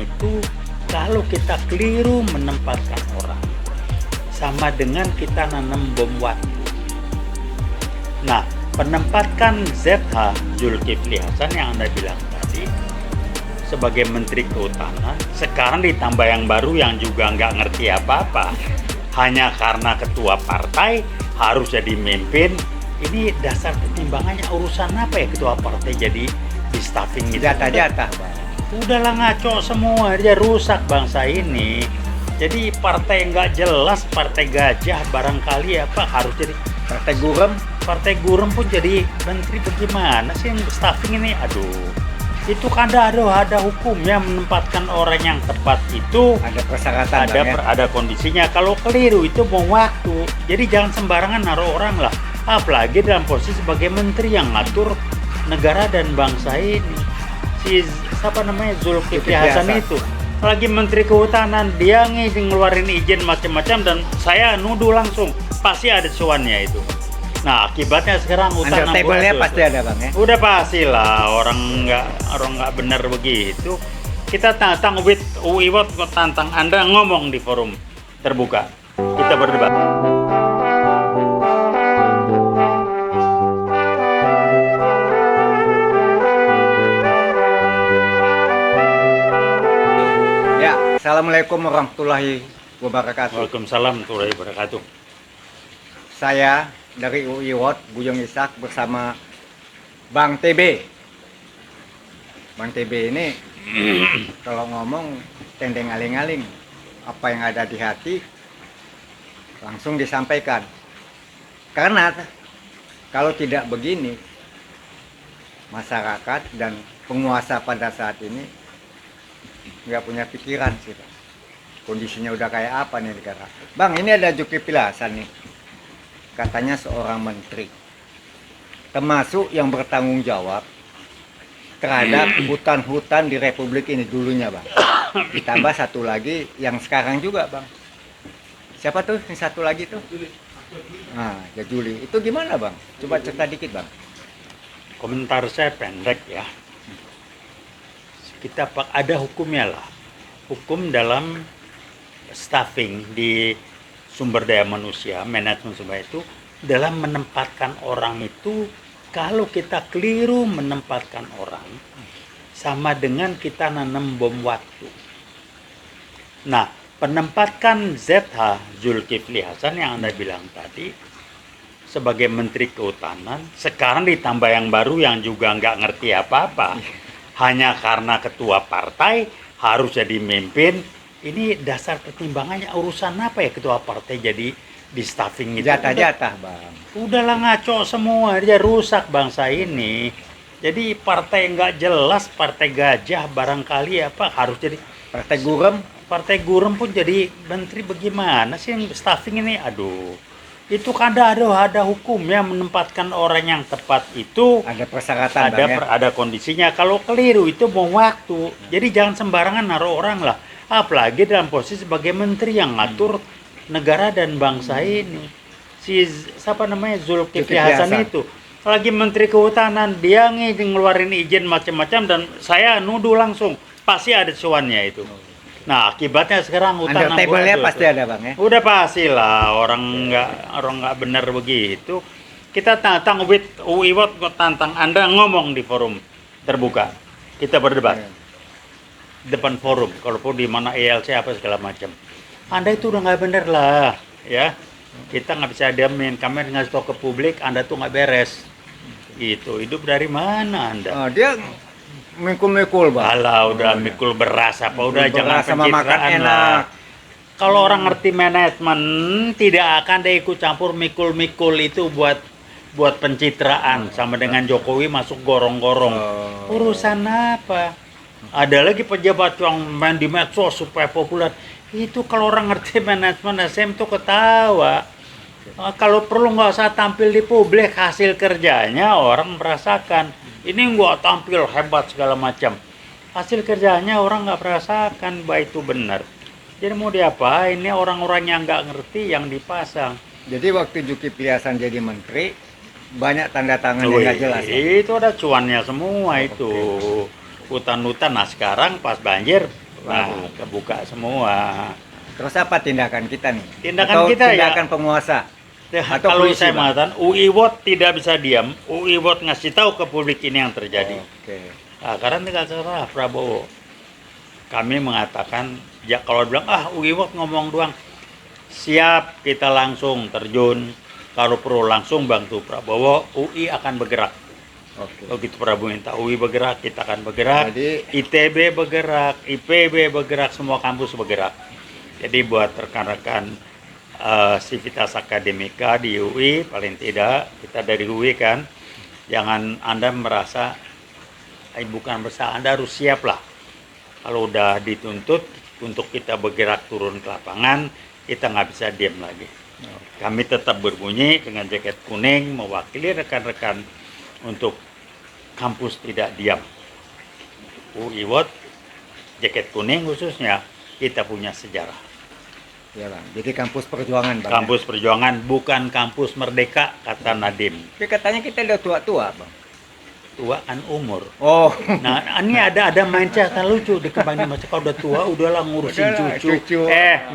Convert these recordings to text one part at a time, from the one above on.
itu kalau kita keliru menempatkan orang, sama dengan kita nanam bom waktu. Nah, penempatkan ZH Zulkifli Hasan yang Anda bilang tadi sebagai Menteri Kehutanan, sekarang ditambah yang baru yang juga nggak ngerti apa-apa, hanya karena ketua partai harus jadi mimpin. Ini dasar pertimbangannya urusan apa ya ketua partai jadi di staffing gitu? Jatah-jatah, Bang. Udahlah ngaco semua, dia rusak bangsa ini. Jadi partai nggak jelas, partai gajah barangkali apa harus jadi Partai gurem. partai gurem pun jadi menteri. Bagaimana sih yang staffing ini? Aduh, itu kan ada hukumnya menempatkan orang yang tepat itu. Ada persyaratan, Bang, ya? Ada kondisinya. Kalau keliru itu mau waktu. Jadi jangan sembarangan naruh orang lah. Apalagi dalam posisi sebagai menteri yang ngatur negara dan bangsa ini. Si siapa namanya Zulkifli Hasan itu lagi Menteri Kehutanan, dia ngeluarin izin macam-macam dan saya nuduh langsung pasti ada cuannya itu. Nah, akibatnya sekarang hutan Undertable-nya pasti ada, Bang, ya? Udah pastilah orang nggak benar begitu. Kita tantang Uiwot tantang Anda ngomong di forum terbuka. Kita berdebat. Ya, Assalamualaikum warahmatullahi wabarakatuh. Waalaikumsalam warahmatullahi wabarakatuh. Saya dari UIWOT, Buyung Ishak bersama Bang TB. Bang TB ini kalau ngomong tendeng aling-aling, apa yang ada di hati langsung disampaikan. Karena kalau tidak begini, masyarakat dan penguasa pada saat ini nggak punya pikiran sih, Pak. Kondisinya udah kayak apa nih negara. Bang, ini ada Zulkifli Hasan nih. Katanya seorang menteri, termasuk yang bertanggung jawab terhadap hutan-hutan di Republik ini dulunya, Bang. Ditambah satu lagi yang sekarang juga, Bang. Siapa tuh yang satu lagi tuh? Nah, ya Juli. Itu gimana, Bang? Coba cerita dikit, Bang. Komentar saya pendek ya. Kita ada hukumnya lah. Hukum dalam staffing di sumber daya manusia, manajemen sumber itu dalam menempatkan orang itu, kalau kita keliru menempatkan orang sama dengan kita nanam bom waktu. Nah, penempatkan ZH Zulkifli Hasan yang Anda bilang tadi sebagai Menteri Kehutanan, sekarang ditambah yang baru yang juga nggak ngerti apa-apa, hanya karena ketua partai harus jadi mimpin. Ini dasar pertimbangannya urusan apa ya ketua partai jadi di staffing itu? Jatah-jatah, Bang. Udahlah ngaco semua, dia rusak bangsa ini. Jadi partai nggak jelas, partai gajah barangkali apa harus jadi Partai gurem. partai gurem pun jadi menteri. Bagaimana sih yang staffing ini? Aduh, itu kan ada hukumnya menempatkan orang yang tepat itu. Ada persyaratan, Bang, ya? Ada kondisinya. Kalau keliru itu mau waktu. Jadi jangan sembarangan naruh orang lah. Apalagi dalam posisi sebagai menteri yang ngatur negara dan bangsa ini. Si siapa namanya Zulkifli Hasan itu lagi Menteri Kehutanan, dia ngeluarin izin macam-macam dan saya nuduh langsung pasti ada cuannya itu. Nah, akibatnya sekarang hutan Undertable-nya pasti ada, Bang, ya? Udah pastilah orang nggak benar begitu. Kita tantang Uiwot tantang Anda ngomong di forum terbuka. Kita berdebat depan forum, kalaupun di mana ELC apa segala macam. Anda itu udah nggak bener lah, ya. Kita nggak bisa diamin, kami ngasih tahu ke publik Anda tuh nggak beres. Itu hidup dari mana Anda? Oh, dia mikul-mikul, Bang. Alah, udah mikul beras apa, udah jangan sama makan pencitraan enak. lah. Kalau orang ngerti manajemen, tidak akan dia ikut campur mikul-mikul itu buat pencitraan, sama dengan Jokowi masuk gorong-gorong. Urusan apa? Ada lagi pejabat yang main di medsos supaya populer. Itu kalau orang ngerti manajemen SM tuh ketawa. Kalau perlu nggak usah tampil di publik, hasil kerjanya orang merasakan. Ini nggak tampil hebat segala macam. Hasil kerjanya orang nggak merasakan bahwa itu benar. Jadi mau diapain? Ini orang-orang yang nggak ngerti yang dipasang. Jadi waktu Zulkifli Hasan jadi menteri, banyak tanda tangan yang nggak jelas. Itu ada cuannya semua itu. Hutan-hutan. Nah sekarang pas banjir Nah, kebuka semua. Terus apa tindakan kita nih? Tindakan Atau kita tindakan penguasa? Atau Kalau polisi, saya Bang? mengatakan UI World tidak bisa diam. UI World ngasih tahu ke publik ini yang terjadi. Oke. Nah, karena tinggal serah Prabowo. Kami mengatakan, ya kalau bilang UI World ngomong doang, siap kita langsung terjun. Kalau perlu langsung bantu Prabowo, UI akan bergerak. Oke. Begitu Prabowo minta UI bergerak, kita akan bergerak. Jadi ITB bergerak, IPB bergerak, semua kampus bergerak. Jadi buat rekan-rekan sivitas akademika di UI, paling tidak kita dari UI kan, jangan Anda merasa bukan besar, Anda harus siap lah. Kalau udah dituntut untuk kita bergerak turun ke lapangan, kita nggak bisa diam lagi. Kami tetap berbunyi dengan jaket kuning mewakili rekan-rekan untuk kampus tidak diam. UI World, jaket kuning khususnya, kita punya sejarah. ya Bang. Jadi kampus perjuangan, Bang. Kampus perjuangan, bukan kampus merdeka, kata Nadiem. Tapi katanya kita udah tua-tua, Bang. Tua kan umur. Oh. Nah, ini ada mindset yang lucu di kembangnya macam kalau udah tua udahlah ngurusin Udahlah, cucu. cucu.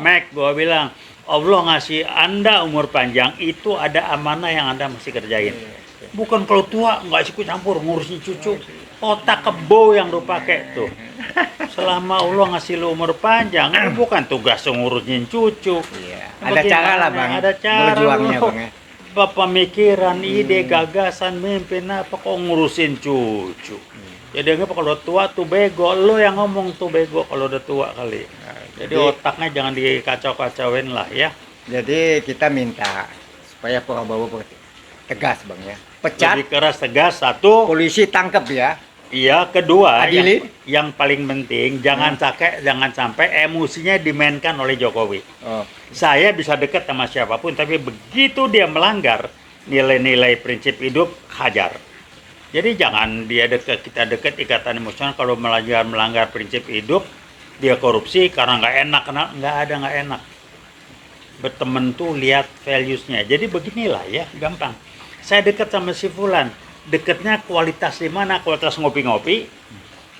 Mac, gua bilang Allah ngasih Anda umur panjang itu ada amanah yang Anda mesti kerjain. Bukan kalau tua nggak ikut campur ngurusin cucu. Otak kebo yang lu pakai tuh. Selama Allah ngasih lu umur panjang, bukan tugas ngurusin cucu. Iya. Ada cara lah, Bang. Ada cara Berjuangnya, lu. Bang, ya. Pemikiran, ide, gagasan, mimpin apa kok ngurusin cucu. Jadi apa kalau tua tuh bego, lo yang ngomong tuh bego kalau udah tua kali. Jadi otaknya jangan dikacau-kacauin lah ya. Jadi kita minta supaya Prabowo tegas, Bang, ya. Pecat, Lebih keras tegas satu. polisi tangkap ya. Iya, kedua Adili. yang paling penting jangan sampai emosinya dimainkan oleh Jokowi. Oh. Saya bisa dekat sama siapapun, tapi begitu dia melanggar nilai-nilai prinsip hidup, hajar. Jadi jangan dia dekat, kita dekat ikatan emosional. Kalau melanggar prinsip hidup, dia korupsi karena nggak enak, nggak enak. Berteman tuh lihat values-nya. Jadi beginilah ya, gampang. Saya dekat sama si Fulan, dekatnya kualitas di mana? Kualitas ngopi-ngopi,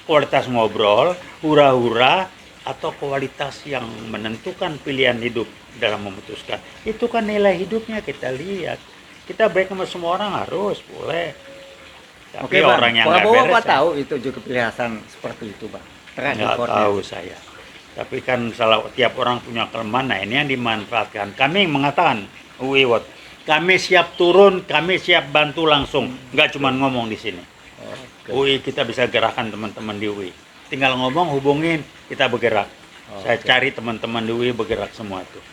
kualitas ngobrol, hura-hura, atau kualitas yang menentukan pilihan hidup dalam memutuskan. Itu kan nilai hidupnya kita lihat. Kita baik sama semua orang harus, boleh. Tapi Oke, Bang. orang yang nggak Prabowo beres, apa tahu itu juga pilihan seperti itu, Bang? nggak tahu saya. Tapi kan salah, tiap orang punya kelemahan. Nah, ini yang dimanfaatkan. Kami mengatakan, UI World, kami siap turun, kami siap bantu langsung. Nggak cuma ngomong di sini. UI kita bisa gerakan teman-teman di UI. Tinggal ngomong, hubungin, kita bergerak. Saya cari teman-teman di UI bergerak semua tuh.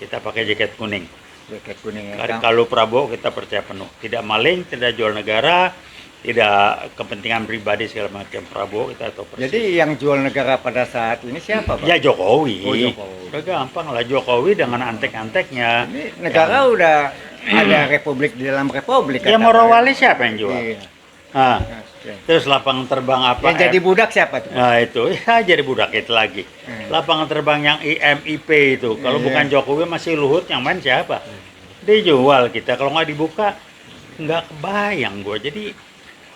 Kita pakai jaket kuning. Jaket kuning ya. Kalau Prabowo kita percaya penuh. Tidak maling, tidak jual negara, tidak kepentingan pribadi segala macam. Prabowo kita tahu persis. Jadi yang jual negara pada saat ini siapa, Bang? Ya Jokowi. Oh, Jokowi. Udah gampang lah Jokowi dengan antek-anteknya. Ini negara udah ada republik di dalam republik. Ya kata Morowali Pak. siapa yang jual? Iya. Nah, Oke. terus lapangan terbang apa? Yang jadi budak siapa tuh? Nah itu, ya jadi budak itu lagi. Lapangan terbang yang IMIP itu, kalau Iya. bukan Jokowi masih Luhut, yang main siapa? Dijual kita, kalau nggak dibuka, nggak kebayang gue. Jadi,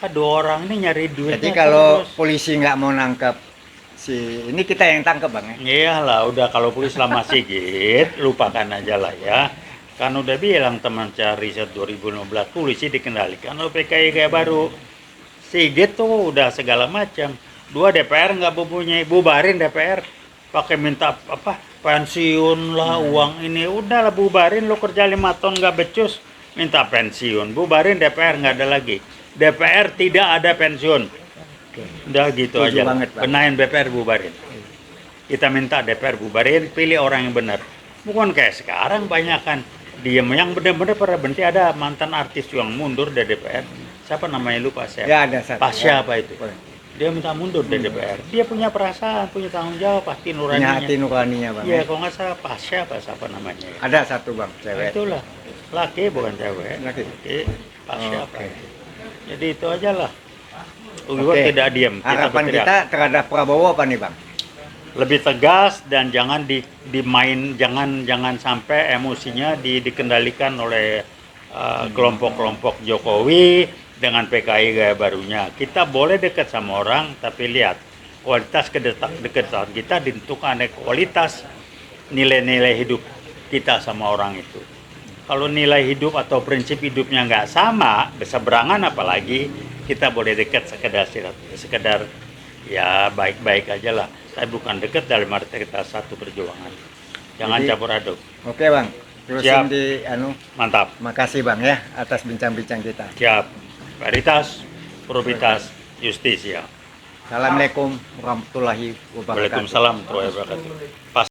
aduh orang ini nyari duitnya. Jadi kalau terus. polisi nggak mau nangkap ini kita yang tangkap, Bang, ya. Iyalah, udah kalau polisi selama Sigit, lupakan aja lah ya. Kan udah bilang teman saya riset 2015, polisi dikendalikan oleh PKI kayak baru. Sigit tuh udah segala macam. 2 DPR nggak mempunyai, bubarin DPR. Pakai minta apa, pensiun lah, uang ini. Udahlah bubarin, lo kerja 5 tahun nggak becus, minta pensiun. Bubarin DPR, nggak ada lagi. DPR tidak ada pensiun. Udah gitu Setuju aja. banget, Bang. Benahin DPR bubarin. Kita minta DPR bubarin, pilih orang yang benar. Bukan kayak sekarang banyak kan diem yang benar-benar pernah berhenti. Ada mantan artis yang mundur dari DPR. Siapa namanya lupa saya. Ya ada satu. Pasya Ya. apa itu? Dia minta mundur dari DPR. Dia punya perasaan, punya tanggung jawab, pasti Punya nuraninya. hati nuraninya, Bang. Iya, ya. kalau nggak salah Pasya apa siapa namanya. Ya. Ada satu, Bang, Nah, cewek. itulah laki bukan cewek. Laki. Pasya Oh, apa. oke. Jadi itu aja lah. Oke. Tidak diam. Harapan berteriak. kita terhadap Prabowo apa nih, Bang? Lebih tegas dan jangan dimain, jangan sampai emosinya dikendalikan oleh kelompok-kelompok Jokowi dengan PKI gaya barunya. Kita boleh dekat sama orang, tapi lihat kualitas kedekatan kita ditentukan oleh kualitas nilai-nilai hidup kita sama orang itu. Kalau nilai hidup atau prinsip hidupnya nggak sama, berseberangan, apalagi kita boleh dekat sekedar ya baik-baik aja lah. Tapi bukan dekat dalam arti kita satu perjuangan. Jangan Jadi, campur aduk. Oke bang, Siap. terusin di Mantap. makasih bang ya atas bincang-bincang kita. Siap. Veritas, probitas, justisia. Assalamualaikum warahmatullahi wabarakatuh. Waalaikumsalam warahmatullahi wabarakatuh. Pas